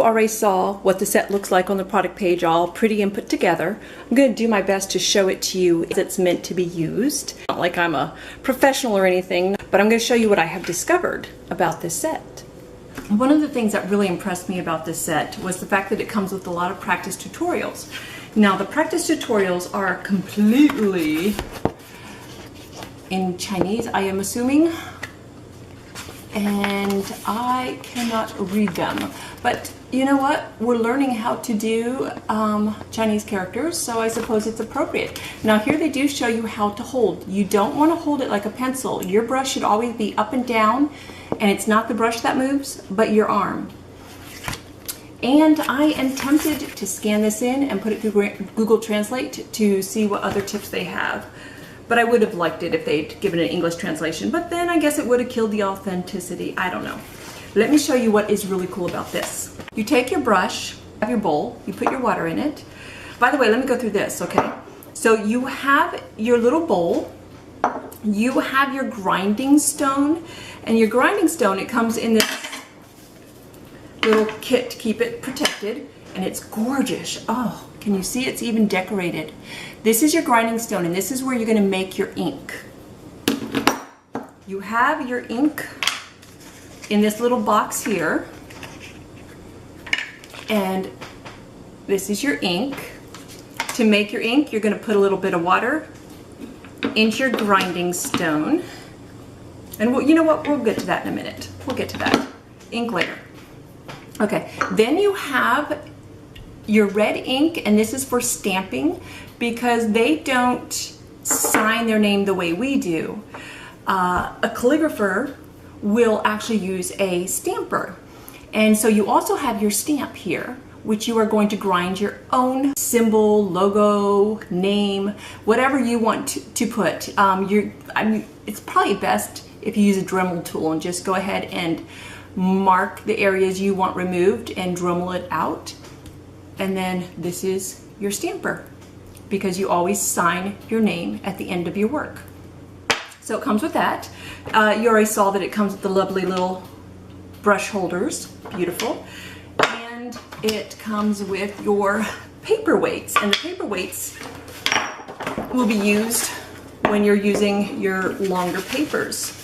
already saw what the set looks like on the product page, all pretty and put together. I'm going to do my best to show it to you as it's meant to be used. Not like I'm a professional or anything, but I'm going to show you what I have discovered about this set. One of the things that really impressed me about this set was the fact that it comes with a lot of practice tutorials. Now, the practice tutorials are completely in Chinese, I am assuming, and I cannot read them. But you know what? We're learning how to do Chinese characters, so I suppose it's appropriate. Now here they do show you how to hold. You don't want to hold it like a pencil. Your brush should always be up and down, and it's not the brush that moves, but your arm. And I am tempted to scan this in and put it through Google Translate to see what other tips they have. But I would have liked it if they'd given an English translation, but then I guess it would have killed the authenticity. I don't know. Let me show you what is really cool about this. You take your brush, have your bowl, you put your water in it. By the way, let me go through this, okay? So you have your little bowl, you have your grinding stone, and your grinding stone, it comes in this little kit to keep it protected, and it's gorgeous. Oh, can you see it's even decorated? This is your grinding stone, and this is where you're going to make your ink. You have your ink in this little box here, and this is your ink. To make your ink, you're going to put a little bit of water into your grinding stone, and you know what, we'll get to that in a minute. We'll get to that. Ink later. Okay, then you have your red ink, and this is for stamping because they don't sign their name the way we do. A calligrapher will actually use a stamper. And so you also have your stamp here, which you are going to grind your own symbol, logo, name, whatever you want to put. It's probably best if you use a Dremel tool and just go ahead and mark the areas you want removed and Dremel it out. And then this is your stamper, because you always sign your name at the end of your work. So it comes with that. You already saw that it comes with the lovely little brush holders, beautiful. And it comes with your paperweights, and the paperweights will be used when you're using your longer papers,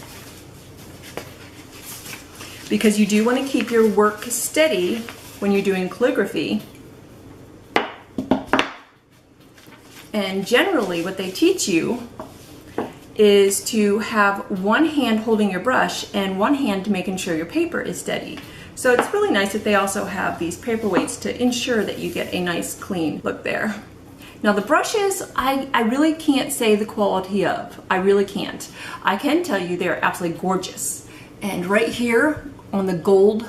because you do want to keep your work steady when you're doing calligraphy. And generally what they teach you is to have one hand holding your brush and one hand making sure your paper is steady. So it's really nice that they also have these paperweights to ensure that you get a nice clean look there. Now the brushes, I really can't say the quality of. I really can't. I can tell you they're absolutely gorgeous. And right here on the gold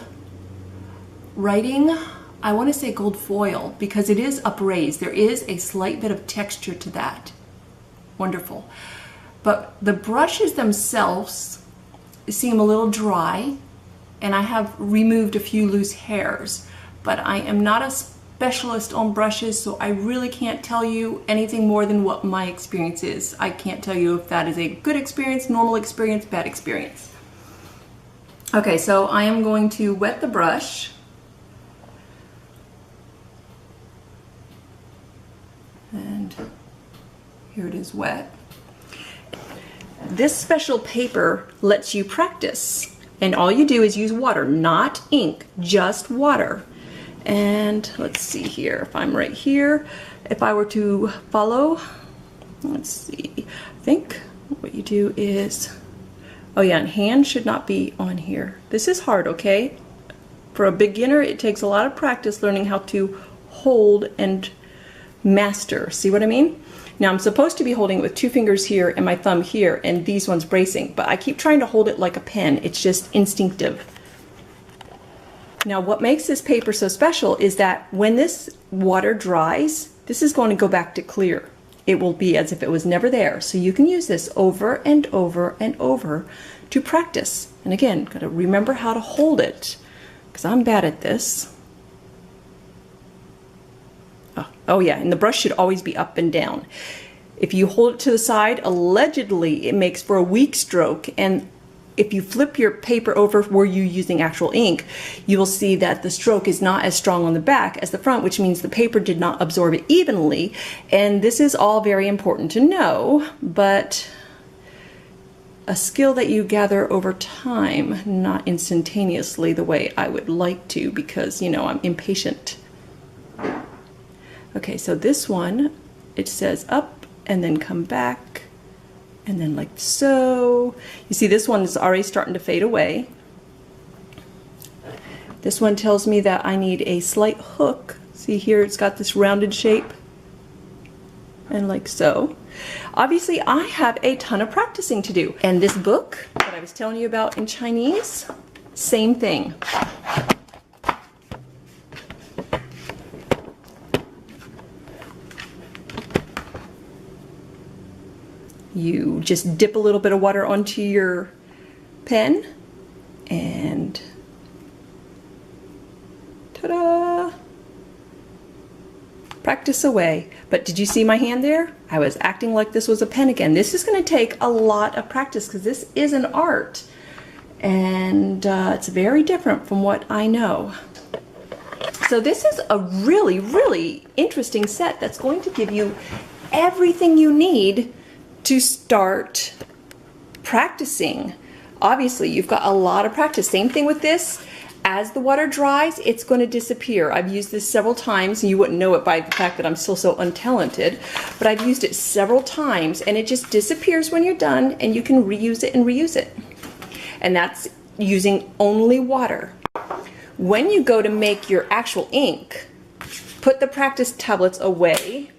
writing, I want to say gold foil because it is upraised. There is a slight bit of texture to that. Wonderful. But the brushes themselves seem a little dry, and I have removed a few loose hairs, but I am not a specialist on brushes, so I really can't tell you anything more than what my experience is. I can't tell you if that is a good experience, normal experience, bad experience. Okay, so I am going to wet the brush. And here it is wet. This special paper lets you practice, and all you do is use water, not ink, just water. And let's see here, if I'm right here, if I were to follow, let's see, I think what you do is, oh yeah, and hand should not be on here. This is hard, okay? For a beginner, it takes a lot of practice learning how to hold and master. See what I mean? Now I'm supposed to be holding it with 2 fingers here and my thumb here and these ones bracing, but I keep trying to hold it like a pen. It's just instinctive. Now what makes this paper so special is that when this water dries, this is going to go back to clear. It will be as if it was never there. So you can use this over and over and over to practice. And again, got to remember how to hold it, because I'm bad at this. Oh yeah, and the brush should always be up and down. If you hold it to the side, allegedly it makes for a weak stroke, and if you flip your paper over where you're using actual ink, you will see that the stroke is not as strong on the back as the front, which means the paper did not absorb it evenly. And this is all very important to know, but a skill that you gather over time, not instantaneously the way I would like to, because, you know, I'm impatient. Okay, so this one, it says up and then come back and then like so. You see this one is already starting to fade away. This one tells me that I need a slight hook. See here, it's got this rounded shape and like so. Obviously, I have a ton of practicing to do. And this book that I was telling you about in Chinese, same thing. You just dip a little bit of water onto your pen and ta-da! Practice away. But did you see my hand there? I was acting like this was a pen again. This is going to take a lot of practice because this is an art, and it's very different from what I know. So this is a really, really interesting set that's going to give you everything you need to start practicing. Obviously, you've got a lot of practice. Same thing with this. As the water dries, it's going to disappear. I've used this several times, and you wouldn't know it by the fact that I'm still so untalented, but I've used it several times, and it just disappears when you're done, and you can reuse it and reuse it. And that's using only water. When you go to make your actual ink, put the practice tablets away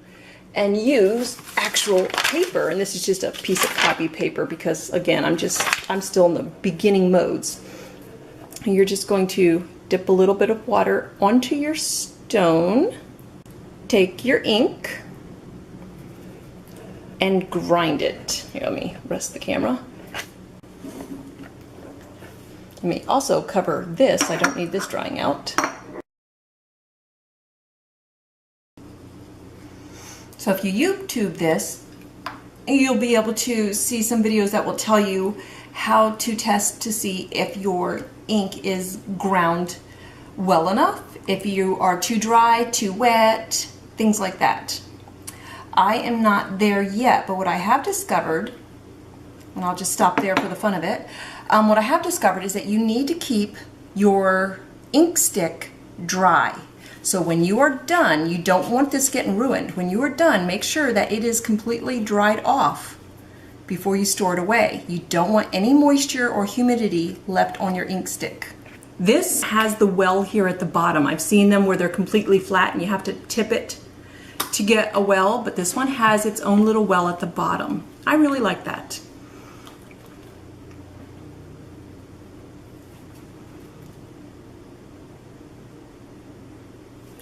and use actual paper. And this is just a piece of copy paper because, again, I'm still in the beginning modes. And you're just going to dip a little bit of water onto your stone, take your ink, and grind it. Here, let me rest the camera. Let me also cover this. I don't need this drying out. So if you YouTube this, you'll be able to see some videos that will tell you how to test to see if your ink is ground well enough, if you are too dry, too wet, things like that. I am not there yet, but what I have discovered, and I'll just stop there for the fun of it, what I have discovered is that you need to keep your ink stick dry. So when you are done, you don't want this getting ruined. When you are done, make sure that it is completely dried off before you store it away. You don't want any moisture or humidity left on your ink stick. This has the well here at the bottom. I've seen them where they're completely flat and you have to tip it to get a well, but this one has its own little well at the bottom. I really like that.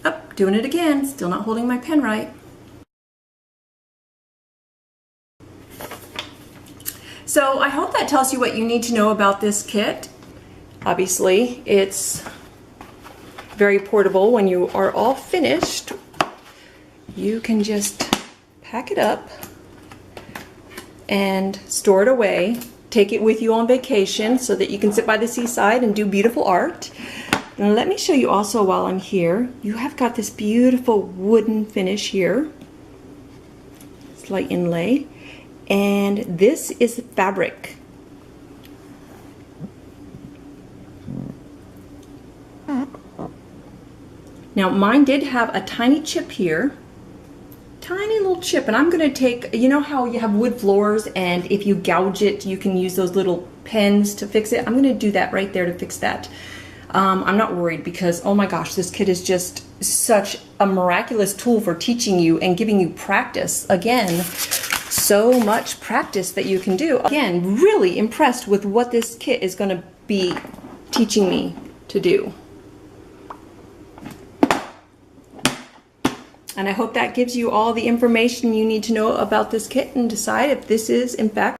Oh, doing it again, still not holding my pen right. So I hope that tells you what you need to know about this kit. Obviously, it's very portable. When you are all finished, you can just pack it up and store it away. Take it with you on vacation so that you can sit by the seaside and do beautiful art. And let me show you also while I'm here, you have got this beautiful wooden finish here. Slight inlay. And this is fabric. Now mine did have a tiny chip here, tiny little chip, and I'm going to take, you know how you have wood floors and if you gouge it you can use those little pens to fix it? I'm going to do that right there to fix that. I'm not worried because, oh my gosh, this kit is just such a miraculous tool for teaching you and giving you practice. Again, so much practice that you can do. Again, really impressed with what this kit is going to be teaching me to do. And I hope that gives you all the information you need to know about this kit and decide if this is in fact